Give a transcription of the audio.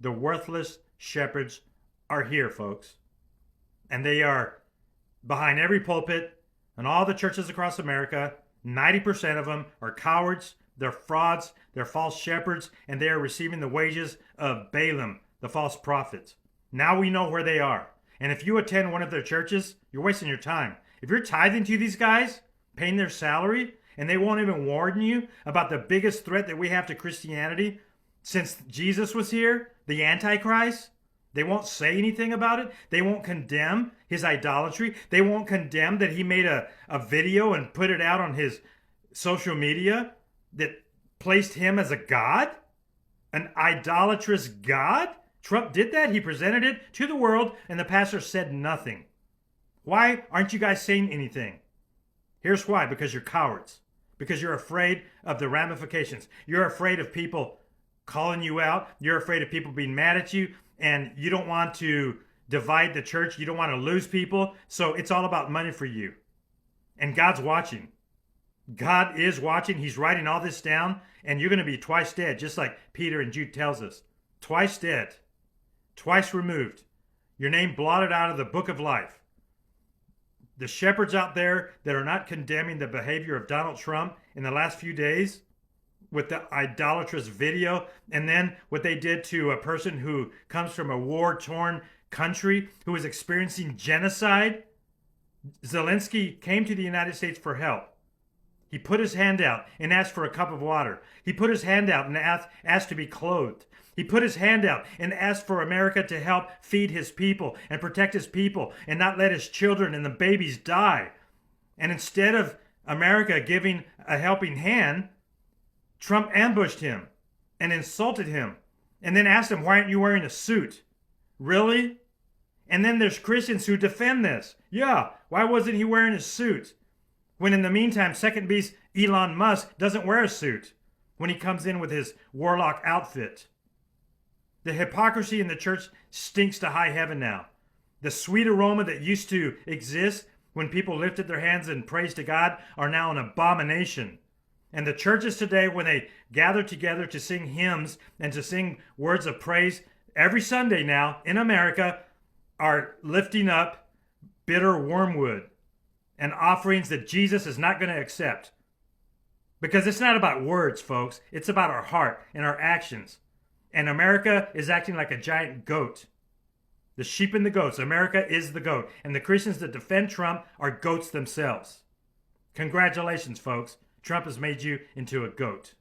The worthless shepherds are here, folks. And they are behind every pulpit and all the churches across America. 90% of them are cowards, they're frauds, they're false shepherds, and they are receiving the wages of Balaam, the false prophet. Now we know where they are. And if you attend one of their churches, you're wasting your time. If you're tithing to these guys, paying their salary, and they won't even warn you about the biggest threat that we have to Christianity since Jesus was here, the Antichrist, they won't say anything about it. They won't condemn his idolatry. They won't condemn that he made a video and put it out on his social media that placed him as a god, an idolatrous god. Trump did that. He presented it to the world, and the pastor said nothing. Why aren't you guys saying anything? Here's why. Because you're cowards. Because you're afraid of the ramifications. You're afraid of people calling you out. You're afraid of people being mad at you. And you don't want to divide the church. You don't want to lose people. So it's all about money for you. And God's watching. God is watching. He's writing all this down. And you're going to be twice dead, just like Peter and Jude tells us. Twice dead. Twice removed. Your name blotted out of the book of life. The shepherds out there that are not condemning the behavior of Donald Trump in the last few days with the idolatrous video, and then what they did to a person who comes from a war-torn country who is experiencing genocide. Zelensky came to the United States for help. He put his hand out and asked for a cup of water. He put his hand out and asked to be clothed. He put his hand out and asked for America to help feed his people and protect his people and not let his children and the babies die. And instead of America giving a helping hand, Trump ambushed him and insulted him and then asked him, "Why aren't you wearing a suit?" Really? And then there's Christians who defend this. Yeah, why wasn't he wearing a suit? When in the meantime, second beast Elon Musk doesn't wear a suit when he comes in with his warlock outfit. The hypocrisy in the church stinks to high heaven now. The sweet aroma that used to exist when people lifted their hands in praise to God are now an abomination. And the churches today, when they gather together to sing hymns and to sing words of praise every Sunday now in America, are lifting up bitter wormwood and offerings that Jesus is not going to accept. Because it's not about words, folks. It's about our heart and our actions. And America is acting like a giant goat. The sheep and the goats. America is the goat. And the Christians that defend Trump are goats themselves. Congratulations, folks. Trump has made you into a goat.